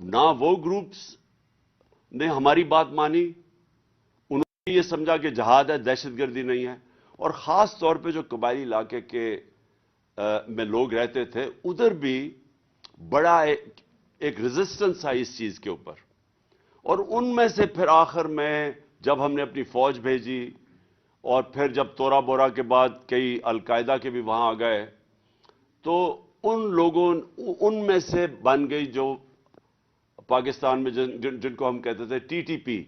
نہ وہ گروپس نے ہماری بات مانی، انہوں نے یہ سمجھا کہ جہاد ہے، دہشت گردی نہیں ہے، اور خاص طور پہ جو قبائلی علاقے کے میں لوگ رہتے تھے ادھر بھی بڑا ایک ریزسٹنس آئی اس چیز کے اوپر، اور ان میں سے پھر آخر میں جب ہم نے اپنی فوج بھیجی اور پھر جب تورا بورا کے بعد کئی القاعدہ کے بھی وہاں آ گئے، تو ان لوگوں ان میں سے بن گئی جو پاکستان میں جن کو ہم کہتے تھے T T P,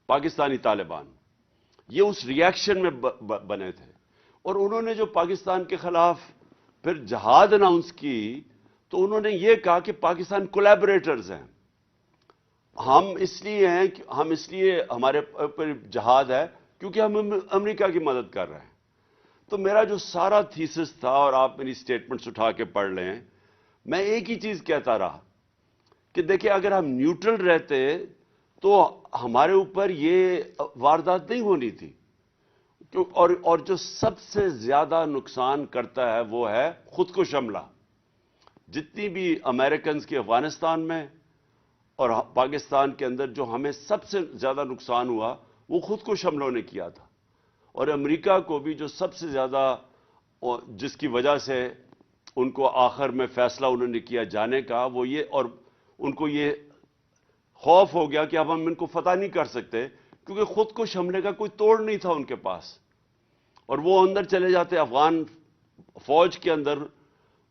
Pakistani Taliban, یہ اس ریاکشن میں بنے تھے، اور انہوں نے جو پاکستان کے خلاف پھر جہاد اناؤنس کی تو انہوں نے یہ کہا کہ پاکستان کولیبریٹرز ہیں، ہم اس لیے ہمارے پر جہاد ہے کیونکہ ہم امریکہ کی مدد کر رہے ہیں۔ تو میرا جو سارا تھیسس تھا، اور آپ میری سٹیٹمنٹس اٹھا کے پڑھ لیں، میں ایک ہی چیز کہتا رہا کہ دیکھیں اگر ہم نیوٹرل رہتے تو ہمارے اوپر یہ واردات نہیں ہونی تھی، اور جو سب سے زیادہ نقصان کرتا ہے وہ ہے خود کش حملہ۔ جتنی بھی امریکنز کی افغانستان میں اور پاکستان کے اندر جو ہمیں سب سے زیادہ نقصان ہوا وہ خود کش حملوں نے کیا تھا، اور امریکہ کو بھی جو سب سے زیادہ، جس کی وجہ سے ان کو آخر میں فیصلہ انہوں نے کیا جانے کا، وہ یہ، اور ان کو یہ خوف ہو گیا کہ اب ہم ان کو فتح نہیں کر سکتے کیونکہ خود کش حملے کا کوئی توڑ نہیں تھا ان کے پاس، اور وہ اندر چلے جاتے افغان فوج کے اندر،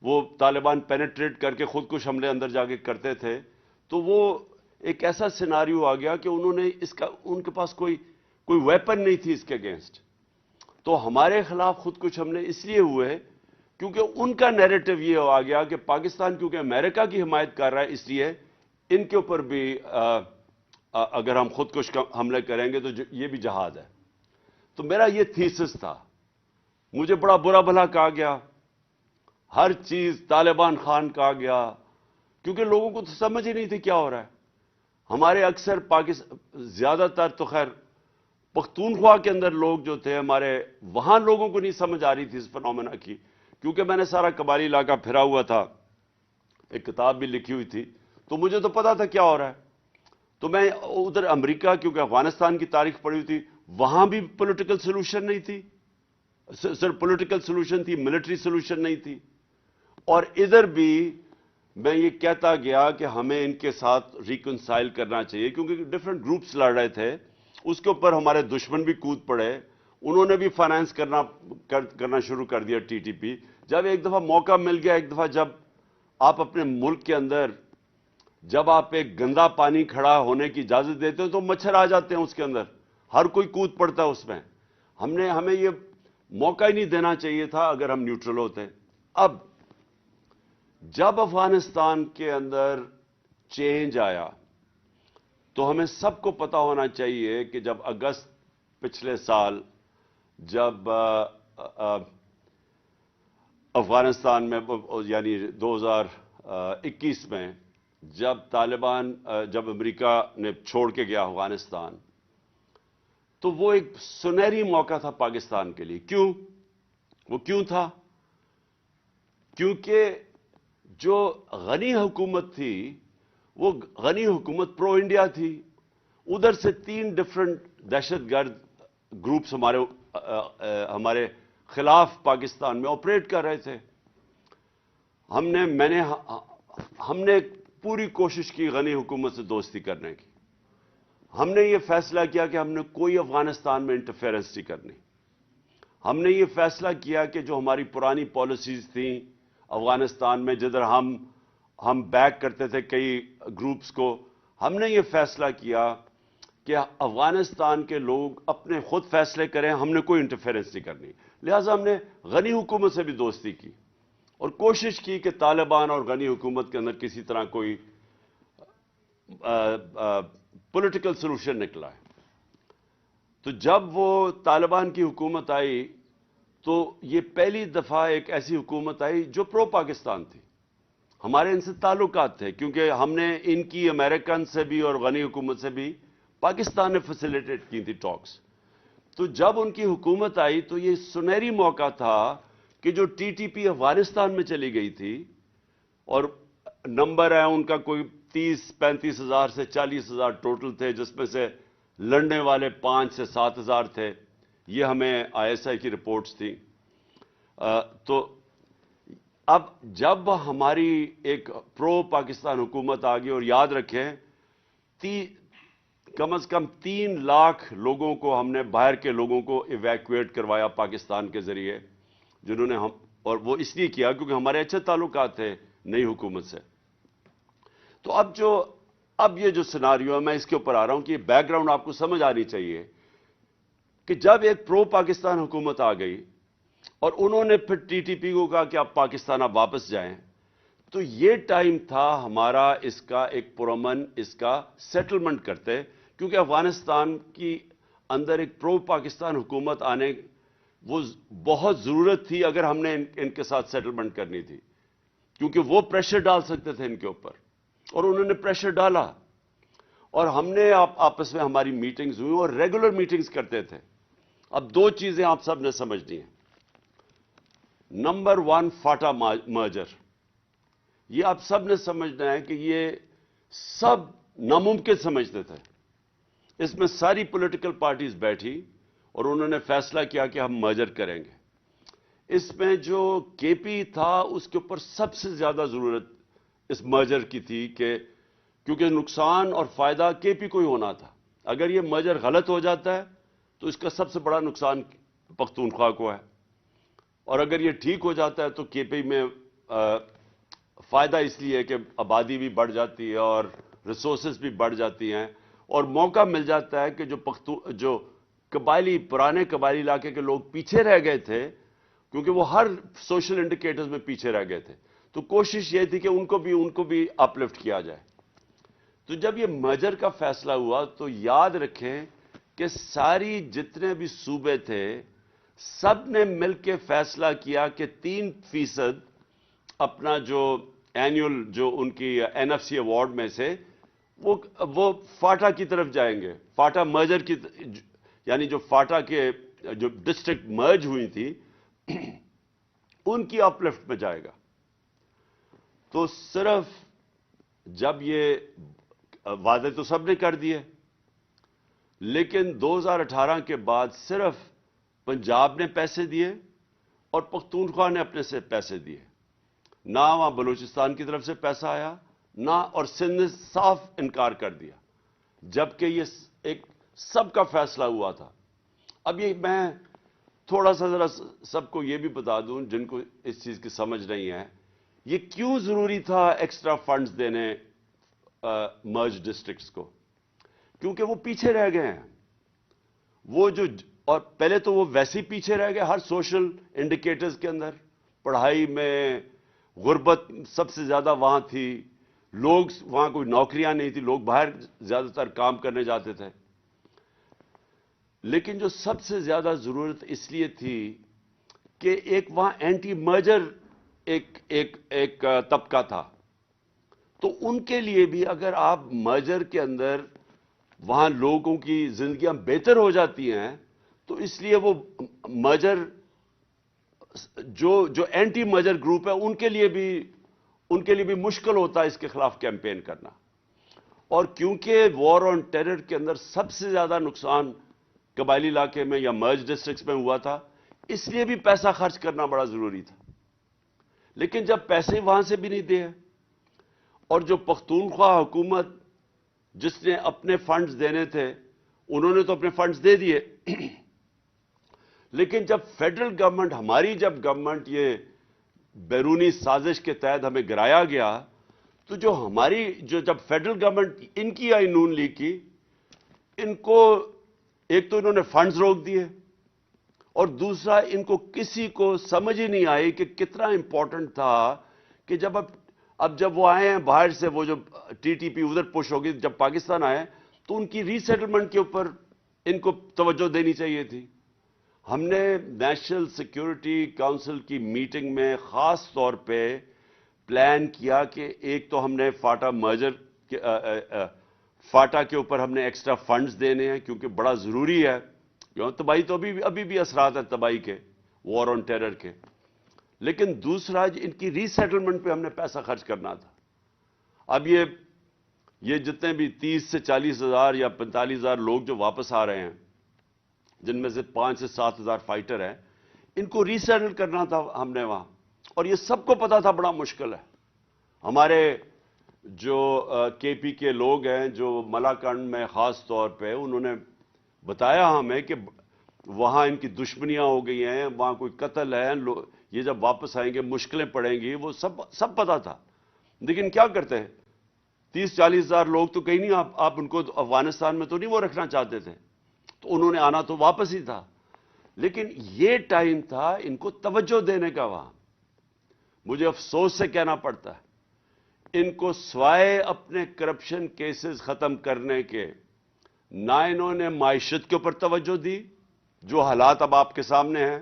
وہ طالبان پینیٹریٹ کر کے خود کش حملے اندر جا کے کرتے تھے، تو وہ ایک ایسا سیناریو آ گیا کہ انہوں نے ان کے پاس کوئی ویپن نہیں تھی اس کے اگینسٹ۔ تو ہمارے خلاف خود کش حملے اس لیے ہوئے کیونکہ ان کا نیریٹو یہ آ گیا کہ پاکستان کیونکہ امریکہ کی حمایت کر رہا ہے اس لیے ان کے اوپر بھی اگر ہم خود کش حملے کریں گے تو یہ بھی جہاد ہے۔ تو میرا یہ تھیسس تھا، مجھے بڑا برا بھلا کہا گیا، ہر چیز طالبان خان کہا گیا، کیونکہ لوگوں کو تو سمجھ ہی نہیں تھی کیا ہو رہا ہے۔ ہمارے اکثر زیادہ تر تو خیر پختونخوا کے اندر لوگ جو تھے ہمارے، وہاں لوگوں کو نہیں سمجھ آ رہی تھی اس فنومینا کی، کیونکہ میں نے سارا قبائلی علاقہ پھرا ہوا تھا، ایک کتاب بھی لکھی ہوئی تھی، تو مجھے تو پتا تھا کیا ہو رہا ہے۔ تو میں ادھر امریکہ، کیونکہ افغانستان کی تاریخ پڑھی ہوئی تھی، وہاں بھی پولیٹیکل سولوشن نہیں تھی، صرف پولیٹیکل سولوشن تھی، ملٹری سولوشن نہیں تھی، اور ادھر بھی میں یہ کہتا گیا کہ ہمیں ان کے ساتھ ریکنسائل کرنا چاہیے، کیونکہ ڈفرنٹ گروپس لڑ رہے تھے، اس کے اوپر ہمارے دشمن بھی کود پڑے، انہوں نے بھی فائنانس کرنا شروع کر دیا ٹی ٹی پی۔ جب ایک دفعہ موقع مل گیا، ایک دفعہ جب آپ اپنے ملک کے اندر جب آپ ایک گندا پانی کھڑا ہونے کی اجازت دیتے ہیں تو مچھر آ جاتے ہیں اس کے اندر، ہر کوئی کود پڑتا ہے اس میں، ہمیں یہ موقع ہی نہیں دینا چاہیے تھا اگر ہم نیوٹرل ہوتے۔ اب جب افغانستان کے اندر چینج آیا تو ہمیں سب کو پتا ہونا چاہیے کہ جب اگست پچھلے سال جب افغانستان میں، یعنی 2021 میں جب طالبان، جب امریکہ نے چھوڑ کے گیا افغانستان، تو وہ ایک سنہری موقع تھا پاکستان کے لیے۔ کیوں تھا؟ کیونکہ جو غنی حکومت تھی وہ غنی حکومت پرو انڈیا تھی، ادھر سے 3 ڈفرنٹ دہشت گرد گروپس ہمارے خلاف پاکستان میں آپریٹ کر رہے تھے۔ ہم نے پوری کوشش کی غنی حکومت سے دوستی کرنے کی، ہم نے یہ فیصلہ کیا کہ ہم نے کوئی افغانستان میں انٹرفیئرنس نہیں کرنی، ہم نے یہ فیصلہ کیا کہ جو ہماری پرانی پالیسیز تھیں افغانستان میں، جدھر ہم بیک کرتے تھے کئی گروپس کو، ہم نے یہ فیصلہ کیا کہ افغانستان کے لوگ اپنے خود فیصلے کریں، ہم نے کوئی انٹرفیئرنس نہیں کرنی۔ لہٰذا ہم نے غنی حکومت سے بھی دوستی کی اور کوشش کی کہ طالبان اور غنی حکومت کے اندر کسی طرح کوئی پولیٹیکل سولوشن نکلا ہے۔ تو جب وہ طالبان کی حکومت آئی تو یہ پہلی دفعہ ایک ایسی حکومت آئی جو پرو پاکستان تھی، ہمارے ان سے تعلقات تھے، کیونکہ ہم نے ان کی امریکن سے بھی اور غنی حکومت سے بھی پاکستان نے فیسیلیٹیٹ کی تھی ٹاکس۔ تو جب ان کی حکومت آئی تو یہ سنہری موقع تھا کہ جو ٹی ٹی پی افغانستان میں چلی گئی تھی، اور نمبر ہے ان کا کوئی 30-35 ہزار سے 40 ہزار ٹوٹل تھے، جس میں سے لڑنے والے 5 سے 7 ہزار تھے. یہ ہمیں ISI کی رپورٹس تھیں. تو اب جب ہماری ایک پرو پاکستان حکومت آ گئی، اور یاد رکھیں کم از کم 3 لاکھ لوگوں کو ہم نے، باہر کے لوگوں کو ایویکویٹ کروایا پاکستان کے ذریعے، جنہوں نے اور وہ اس لیے کیا کیونکہ ہمارے اچھے تعلقات تھے نئی حکومت سے. تو اب یہ جو سیناریو ہے، میں اس کے اوپر آ رہا ہوں کہ یہ بیک گراؤنڈ آپ کو سمجھ آنی چاہیے کہ جب ایک پرو پاکستان حکومت آ گئی اور انہوں نے پھر TTP کو کہا کہ آپ پاکستان اب واپس جائیں، تو یہ ٹائم تھا ہمارا اس کا ایک پرامن اس کا سیٹلمنٹ کرتے، کیونکہ افغانستان کی اندر ایک پرو پاکستان حکومت آنے وہ بہت ضرورت تھی اگر ہم نے ان کے ساتھ سیٹلمنٹ کرنی تھی، کیونکہ وہ پریشر ڈال سکتے تھے ان کے اوپر، اور انہوں نے پریشر ڈالا. اور ہم نے آپس میں ہماری میٹنگز ہوئی اور ریگولر میٹنگز کرتے تھے. اب 2 چیزیں آپ سب نے سمجھنی ہیں. Number 1، FATA merger. یہ آپ سب نے سمجھنا ہے کہ یہ سب ناممکن سمجھتے تھے. اس میں ساری پولیٹیکل پارٹیز بیٹھی اور انہوں نے فیصلہ کیا کہ ہم مرجر کریں گے. اس میں جو KP تھا اس کے اوپر سب سے زیادہ ضرورت اس مرجر کی تھی، کیونکہ نقصان اور فائدہ KP کو ہی ہونا تھا. اگر یہ مرجر غلط ہو جاتا ہے تو اس کا سب سے بڑا نقصان پختونخوا کو ہے، اور اگر یہ ٹھیک ہو جاتا ہے تو KP میں فائدہ اس لیے ہے کہ آبادی بھی بڑھ جاتی ہے اور ریسورسز بھی بڑھ جاتی ہیں، اور موقع مل جاتا ہے کہ جو پرانے قبائلی علاقے کے لوگ پیچھے رہ گئے تھے، کیونکہ وہ ہر سوشل انڈیکیٹرز میں پیچھے رہ گئے تھے، تو کوشش یہ تھی کہ ان کو بھی اپ لفٹ کیا جائے. تو جب یہ مرجر کا فیصلہ ہوا تو یاد رکھیں کہ ساری جتنے بھی صوبے تھے سب نے مل کے فیصلہ کیا کہ 3% اپنا جو اینیول جو ان کی NFC ایوارڈ میں سے وہ فاٹا کی طرف جائیں گے. فاٹا مرجر کی، یعنی جو فاٹا کے جو ڈسٹرکٹ مرج ہوئی تھی ان کی اپ لفٹ میں جائے گا. تو صرف جب یہ وعدے تو سب نے کر دیے، لیکن 2018 کے بعد صرف پنجاب نے پیسے دیے اور پختونخوا نے اپنے سے پیسے دیے. نہ وہاں بلوچستان کی طرف سے پیسہ آیا، نہ، اور سندھ نے صاف انکار کر دیا، جبکہ یہ ایک سب کا فیصلہ ہوا تھا. اب یہ میں تھوڑا سا ذرا سب کو یہ بھی بتا دوں جن کو اس چیز کی سمجھ نہیں ہے، یہ کیوں ضروری تھا ایکسٹرا فنڈز دینے مرج ڈسٹرکٹس کو؟ کیونکہ وہ پیچھے رہ گئے ہیں. اور پہلے تو وہ ویسے ہی پیچھے رہ گئے ہر سوشل انڈیکیٹرز کے اندر. پڑھائی میں غربت سب سے زیادہ وہاں تھی، لوگ وہاں کوئی نوکریاں نہیں تھی، لوگ باہر زیادہ تر کام کرنے جاتے تھے. لیکن جو سب سے زیادہ ضرورت اس لیے تھی کہ ایک وہاں اینٹی مرجر ایک طبقہ تھا، تو ان کے لیے بھی اگر آپ مرجر کے اندر وہاں لوگوں کی زندگیاں بہتر ہو جاتی ہیں تو اس لیے وہ مرجر جو اینٹی مرجر گروپ ہے ان کے لیے بھی مشکل ہوتا ہے اس کے خلاف کیمپین کرنا. اور کیونکہ وار آن ٹیرر کے اندر سب سے زیادہ نقصان قبائلی علاقے میں یا مرج ڈسٹرکٹس میں ہوا تھا، اس لیے بھی پیسہ خرچ کرنا بڑا ضروری تھا. لیکن جب پیسے وہاں سے بھی نہیں دیے، اور جو پختونخوا حکومت جس نے اپنے فنڈز دینے تھے انہوں نے تو اپنے فنڈز دے دیے، لیکن جب فیڈرل گورنمنٹ، ہماری جب گورنمنٹ یہ بیرونی سازش کے تحت ہمیں گرایا گیا، تو جب فیڈرل گورنمنٹ ان کی آئی نون لیگ کی، ان کو ایک تو انہوں نے فنڈز روک دیے، اور دوسرا ان کو کسی کو سمجھ ہی نہیں آئی کہ کتنا امپورٹنٹ تھا کہ جب وہ آئے ہیں باہر سے، وہ جو TTP ادھر پش ہوگی، جب پاکستان آئے تو ان کی ری سیٹلمنٹ کے اوپر ان کو توجہ دینی چاہیے تھی. ہم نے نیشنل سیکیورٹی کونسل کی میٹنگ میں خاص طور پہ پلان کیا کہ ایک تو ہم نے فاٹا کے اوپر ہم نے ایکسٹرا فنڈز دینے ہیں کیونکہ بڑا ضروری ہے، تباہی تو ابھی بھی اثرات ہیں تباہی کے، وار آن ٹیرر کے. لیکن دوسرا ان کی ری سیٹلمنٹ پہ ہم نے پیسہ خرچ کرنا تھا. اب یہ یہ جتنے بھی 30 سے 40 ہزار یا 45 ہزار لوگ جو واپس آ رہے ہیں، جن میں سے 5 سے 7 ہزار فائٹر ہیں، ان کو ری سیٹل کرنا تھا ہم نے وہاں، اور یہ سب کو پتا تھا بڑا مشکل ہے. ہمارے جو کے پی کے لوگ ہیں جو ملاکنڈ میں خاص طور پہ، انہوں نے بتایا ہمیں کہ وہاں ان کی دشمنیاں ہو گئی ہیں، وہاں کوئی قتل ہے، یہ جب واپس آئیں گے مشکلیں پڑیں گی، وہ سب پتا تھا. لیکن کیا کرتے ہیں، 30-40 ہزار لوگ تو کہیں نہیں، آپ ان کو افغانستان میں تو نہیں وہ رکھنا چاہتے تھے، تو انہوں نے آنا تو واپس ہی تھا. لیکن یہ ٹائم تھا ان کو توجہ دینے کا. وہاں مجھے افسوس سے کہنا پڑتا ہے، ان کو سوائے اپنے کرپشن کیسز ختم کرنے کے نہ انہوں نے معیشت کے اوپر توجہ دی. جو حالات اب آپ کے سامنے ہیں،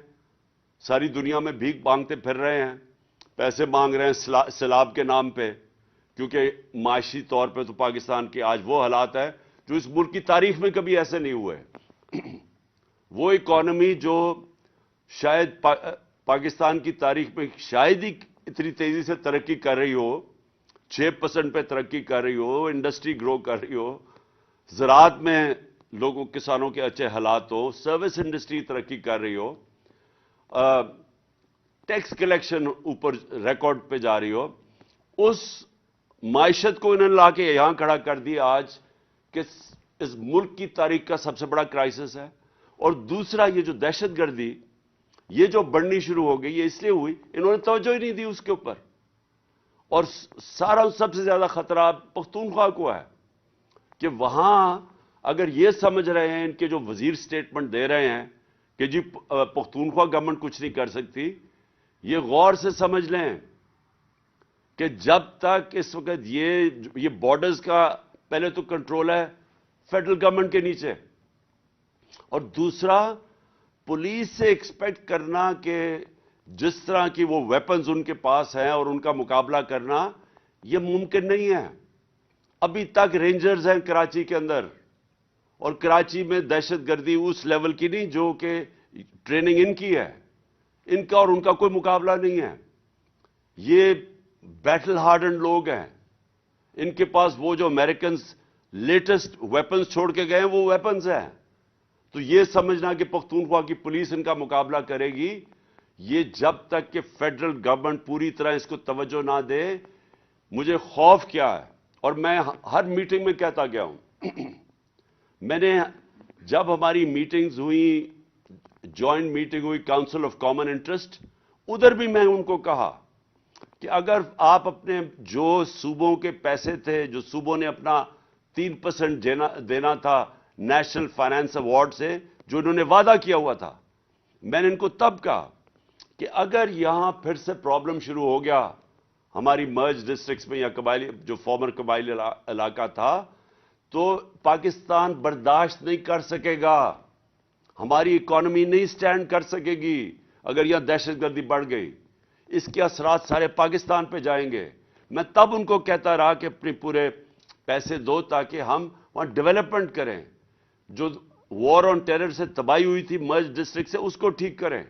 ساری دنیا میں بھیک مانگتے پھر رہے ہیں، پیسے مانگ رہے ہیں سیلاب کے نام پہ، کیونکہ معاشی طور پہ تو پاکستان کے آج وہ حالات ہے جو اس ملک کی تاریخ میں کبھی ایسے نہیں ہوئے. وہ اکانومی جو شاید پاکستان کی تاریخ میں شاید ہی اتنی تیزی سے ترقی کر رہی ہو، 6% پہ ترقی کر رہی ہو، انڈسٹری گرو کر رہی ہو، زراعت میں لوگوں کسانوں کے اچھے حالات ہو، سروس انڈسٹری ترقی کر رہی ہو، ٹیکس کلیکشن اوپر ریکارڈ پہ جا رہی ہو، اس معیشت کو انہوں نے لا کے یہاں کھڑا کر دیا آج کہ اس ملک کی تاریخ کا سب سے بڑا کرائسس ہے. اور دوسرا یہ جو دہشت گردی یہ جو بڑھنی شروع ہو گئی، یہ اس لیے ہوئی انہوں نے توجہ ہی نہیں دی اس کے اوپر. اور سب سے زیادہ خطرہ پختونخوا کو ہے کہ وہاں اگر یہ سمجھ رہے ہیں، ان کے جو وزیر سٹیٹمنٹ دے رہے ہیں کہ جی پختونخوا گورنمنٹ کچھ نہیں کر سکتی، یہ غور سے سمجھ لیں کہ جب تک اس وقت یہ بارڈرز کا پہلے تو کنٹرول ہے فیڈرل گورنمنٹ کے نیچے، اور دوسرا پولیس سے ایکسپیکٹ کرنا کہ جس طرح کی وہ ویپنز ان کے پاس ہیں اور ان کا مقابلہ کرنا یہ ممکن نہیں ہے. ابھی تک رینجرز ہیں کراچی کے اندر، اور کراچی میں دہشت گردی اس لیول کی نہیں جو کہ ٹریننگ ان کی ہے، ان کا اور ان کا کوئی مقابلہ نہیں ہے. یہ بیٹل ہارڈنڈ لوگ ہیں، ان کے پاس وہ جو امریکنز لیٹسٹ ویپنز چھوڑ کے گئے ہیں وہ ویپنز ہیں. تو یہ سمجھنا کہ پختونخوا کی پولیس ان کا مقابلہ کرے گی، یہ جب تک کہ فیڈرل گورنمنٹ پوری طرح اس کو توجہ نہ دے، مجھے خوف کیا ہے. اور میں ہر میٹنگ میں کہتا گیا ہوں، میں نے جب ہماری میٹنگز ہوئی، جوائنٹ میٹنگ ہوئی کاؤنسل آف کامن انٹرسٹ، ادھر بھی میں ان کو کہا کہ اگر آپ اپنے جو صوبوں کے پیسے تھے، جو صوبوں نے اپنا 3% دینا تھا نیشنل فائنانس ایوارڈ سے، جو انہوں نے وعدہ کیا ہوا تھا، میں نے ان کو تب کہا کہ اگر یہاں پھر سے پرابلم شروع ہو گیا ہماری مرج ڈسٹرکٹس میں یا قبائلی جو فارمر قبائلی علاقہ تھا، تو پاکستان برداشت نہیں کر سکے گا، ہماری اکانومی نہیں سٹینڈ کر سکے گی اگر یہاں دہشت گردی بڑھ گئی. اس کے اثرات سارے پاکستان پہ جائیں گے. میں تب ان کو کہتا رہا کہ اپنے پورے پیسے دو تاکہ ہم وہاں ڈیولپمنٹ کریں، جو وار آن ٹیرر سے تباہی ہوئی تھی مرج ڈسٹرکٹ سے اس کو ٹھیک کریں.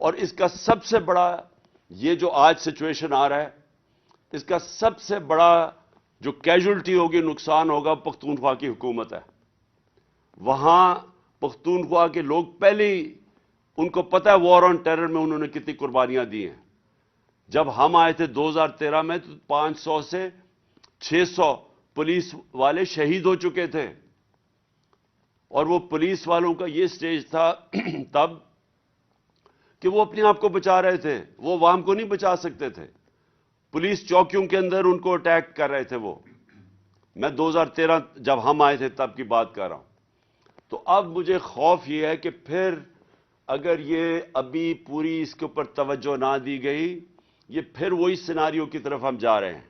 اور اس کا سب سے بڑا یہ جو آج سچویشن آ رہا ہے، اس کا سب سے بڑا جو کیجولٹی ہوگی، نقصان ہوگا، پختونخوا کی حکومت ہے. وہاں پختونخوا کے لوگ پہلے ہی ان کو پتہ ہے وار آن ٹیرر میں انہوں نے کتنی قربانیاں دی ہیں. جب ہم آئے تھے 2013 میں تو 500 سے 600 پولیس والے شہید ہو چکے تھے، اور وہ پولیس والوں کا یہ سٹیج تھا تب کہ وہ اپنے آپ کو بچا رہے تھے، وہ عوام کو نہیں بچا سکتے تھے. پولیس چوکیوں کے اندر ان کو اٹیک کر رہے تھے. وہ میں 2013 جب ہم آئے تھے تب کی بات کر رہا ہوں. تو اب مجھے خوف یہ ہے کہ پھر اگر یہ ابھی پوری اس کے اوپر توجہ نہ دی گئی، یہ پھر وہی سیناریو کی طرف ہم جا رہے ہیں.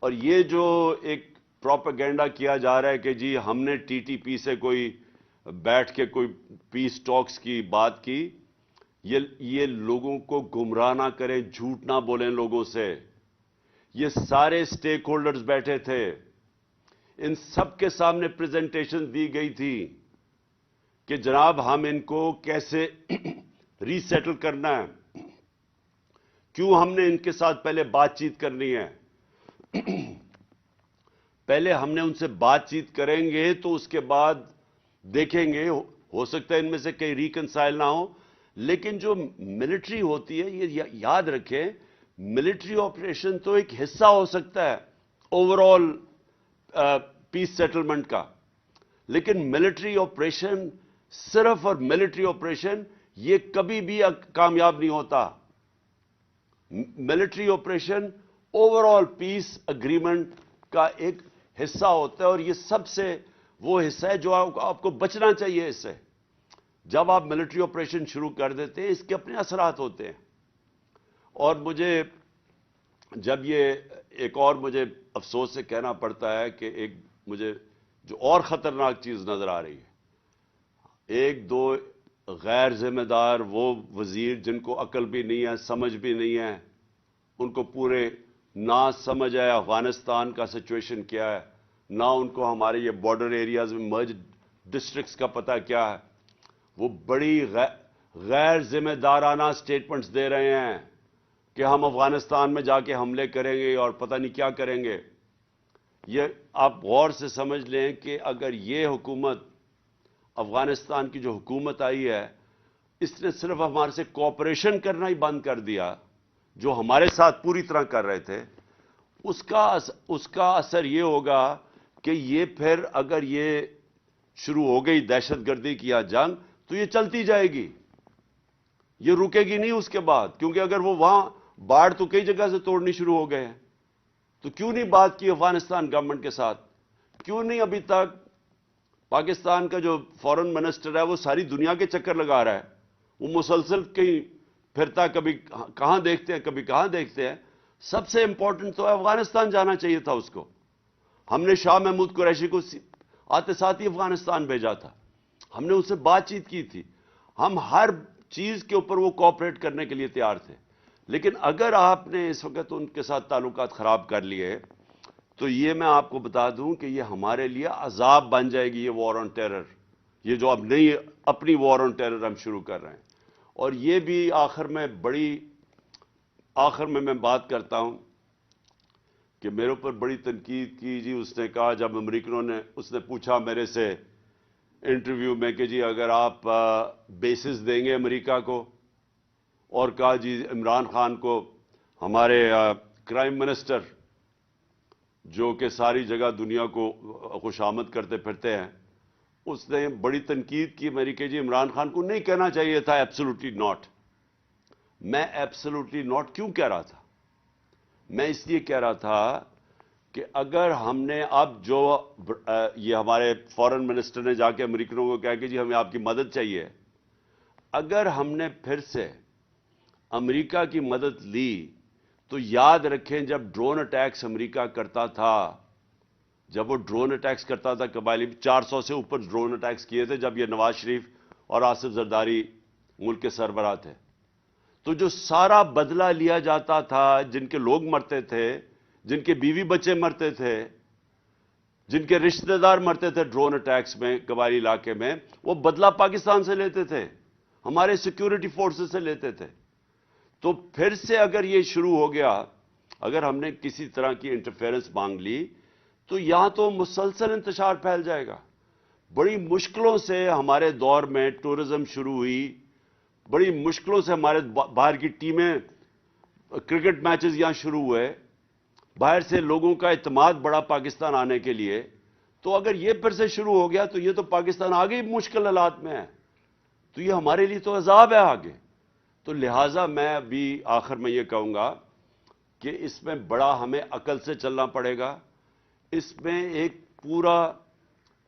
اور یہ جو ایک پروپیگنڈا کیا جا رہا ہے کہ جی ہم نے ٹی ٹی پی سے کوئی بیٹھ کے کوئی پیس ٹاکس کی بات کی، یہ لوگوں کو گمراہ نہ کریں، جھوٹ نہ بولیں لوگوں سے. یہ سارے سٹیک ہولڈرز بیٹھے تھے، ان سب کے سامنے پریزنٹیشن دی گئی تھی کہ جناب ہم ان کو کیسے ری سیٹل کرنا ہے، کیوں ہم نے ان کے ساتھ پہلے بات چیت کرنی ہے. پہلے ہم نے ان سے بات چیت کریں گے تو اس کے بعد دیکھیں گے، ہو سکتا ہے ان میں سے کئی ریکنسائل نہ ہو، لیکن جو ملٹری ہوتی ہے، یہ یاد رکھیں، ملٹری آپریشن تو ایک حصہ ہو سکتا ہے اوور آل پیس سیٹلمنٹ کا، لیکن ملٹری آپریشن صرف اور ملٹری آپریشن یہ کبھی بھی کامیاب نہیں ہوتا. ملٹری آپریشن اوور آل پیس اگریمنٹ کا ایک حصہ ہوتا ہے، اور یہ سب سے وہ حصہ ہے جو آپ کو بچنا چاہیے اس سے. جب آپ ملٹری آپریشن شروع کر دیتے ہیں اس کے اپنے اثرات ہوتے ہیں. اور مجھے جب یہ ایک اور مجھے افسوس سے کہنا پڑتا ہے کہ ایک مجھے جو اور خطرناک چیز نظر آ رہی ہے، ایک دو غیر ذمہ دار وہ وزیر جن کو عقل بھی نہیں ہے، سمجھ بھی نہیں ہے، ان کو پورے نہ سمجھ ہے افغانستان کا سچویشن کیا ہے، نہ ان کو ہمارے یہ بارڈر ایریاز میں مرج ڈسٹرکٹس کا پتہ کیا ہے. وہ بڑی غیر ذمہ دارانہ سٹیٹمنٹس دے رہے ہیں کہ ہم افغانستان میں جا کے حملے کریں گے اور پتہ نہیں کیا کریں گے. یہ آپ غور سے سمجھ لیں کہ اگر یہ حکومت، افغانستان کی جو حکومت آئی ہے، اس نے صرف ہمارے سے کوآپریشن کرنا ہی بند کر دیا جو ہمارے ساتھ پوری طرح کر رہے تھے، اس کا اثر یہ ہوگا کہ یہ پھر اگر یہ شروع ہو گئی دہشت گردی کی یا جنگ تو یہ چلتی جائے گی، یہ رکے گی نہیں اس کے بعد. کیونکہ اگر وہ وہاں باڑ تو کئی جگہ سے توڑنی شروع ہو گئے ہیں، تو کیوں نہیں بات کی افغانستان گورنمنٹ کے ساتھ؟ کیوں نہیں ابھی تک پاکستان کا جو فورن منسٹر ہے وہ ساری دنیا کے چکر لگا رہا ہے، وہ مسلسل کہیں پھرتا، کبھی کہاں دیکھتے ہیں کبھی کہاں دیکھتے ہیں. سب سے امپورٹنٹ تو افغانستان جانا چاہیے تھا اس کو. ہم نے شاہ محمود قریشی کو آتے ساتھ ہی افغانستان بھیجا تھا، ہم نے اس سے بات چیت کی تھی، ہم ہر چیز کے اوپر وہ کوآپریٹ کرنے کے لیے تیار تھے. لیکن اگر آپ نے اس وقت ان کے ساتھ تعلقات خراب کر لیے تو یہ میں آپ کو بتا دوں کہ یہ ہمارے لیے عذاب بن جائے گی، یہ وار آن ٹیرر، یہ جو اب نئی اپنی وار آن ٹیرر ہم شروع کر رہے ہیں. اور یہ بھی آخر میں بات کرتا ہوں کہ میرے اوپر بڑی تنقید کی جی. اس نے کہا جب امریکنوں نے، اس نے پوچھا میرے سے انٹرویو میں کہ جی اگر آپ بیسز دیں گے امریکہ کو، اور کہا جی عمران خان کو، ہمارے کرائم منسٹر جو کہ ساری جگہ دنیا کو خوش آمد کرتے پھرتے ہیں، اس نے بڑی تنقید کی میری کہ جی عمران خان کو نہیں کہنا چاہیے تھا ایبسولوٹلی ناٹ. میں ایبسولوٹلی ناٹ کیوں کہہ رہا تھا؟ میں اس لیے کہہ رہا تھا کہ اگر ہم نے اب جو یہ ہمارے فورن منسٹر نے جا کے امریکنوں کو کہا کہ جی ہمیں آپ کی مدد چاہیے، اگر ہم نے پھر سے امریکہ کی مدد لی تو یاد رکھیں جب ڈرون اٹیکس امریکہ کرتا تھا، جب وہ ڈرون اٹیکس کرتا تھا، قبائلی 400 سے اوپر ڈرون اٹیکس کیے تھے جب یہ نواز شریف اور آصف زرداری ملک کے سربراہ تھے، تو جو سارا بدلہ لیا جاتا تھا، جن کے لوگ مرتے تھے، جن کے بیوی بچے مرتے تھے، جن کے رشتہ دار مرتے تھے ڈرون اٹیکس میں قبائلی علاقے میں، وہ بدلہ پاکستان سے لیتے تھے، ہمارے سیکیورٹی فورسز سے لیتے تھے. تو پھر سے اگر یہ شروع ہو گیا، اگر ہم نے کسی طرح کی انٹرفیرنس مانگ لی تو یہاں تو مسلسل انتشار پھیل جائے گا. بڑی مشکلوں سے ہمارے دور میں ٹورزم شروع ہوئی، بڑی مشکلوں سے ہمارے باہر کی ٹیمیں، کرکٹ میچز یہاں شروع ہوئے، باہر سے لوگوں کا اعتماد بڑا پاکستان آنے کے لیے. تو اگر یہ پھر سے شروع ہو گیا تو یہ تو پاکستان آگے ہی مشکل حالات میں ہے، تو یہ ہمارے لیے تو عذاب ہے آگے. تو لہٰذا میں ابھی آخر میں یہ کہوں گا کہ اس میں بڑا ہمیں عقل سے چلنا پڑے گا. اس میں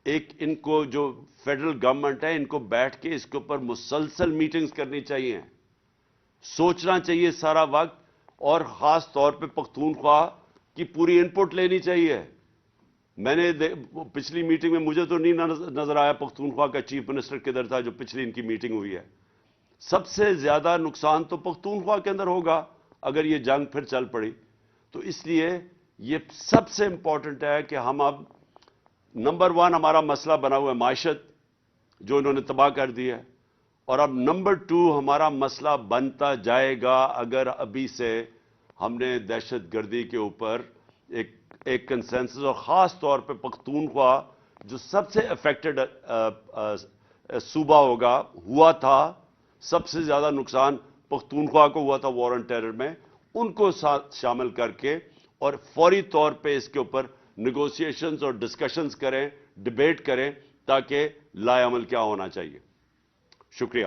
ان کو جو فیڈرل گورنمنٹ ہے، ان کو بیٹھ کے اس کے اوپر مسلسل میٹنگز کرنی چاہیے، سوچنا چاہیے سارا وقت، اور خاص طور پہ پختونخوا کی پوری ان پٹ لینی چاہیے. میں نے پچھلی میٹنگ میں مجھے تو نہیں نظر آیا پختونخوا کا چیف منسٹر کدھر تھا جو پچھلی ان کی میٹنگ ہوئی ہے. سب سے زیادہ نقصان تو پختونخوا کے اندر ہوگا اگر یہ جنگ پھر چل پڑی. تو اس لیے یہ سب سے امپورٹنٹ ہے کہ ہم اب نمبر 1 ہمارا مسئلہ بنا ہوا ہے معیشت جو انہوں نے تباہ کر دی ہے، اور اب نمبر 2 ہمارا مسئلہ بنتا جائے گا اگر ابھی سے ہم نے دہشت گردی کے اوپر ایک ایک کنسنسس اور خاص طور پہ پختونخوا جو سب سے افیکٹڈ صوبہ ہوا تھا، سب سے زیادہ نقصان پختونخوا کو ہوا تھا وار آن ٹیرر میں، ان کو شامل کر کے اور فوری طور پہ اس کے اوپر نیگوسیشنز اور ڈسکشنز کریں، ڈیبیٹ کریں، تاکہ لائے عمل کیا ہونا چاہیے۔ شکریہ۔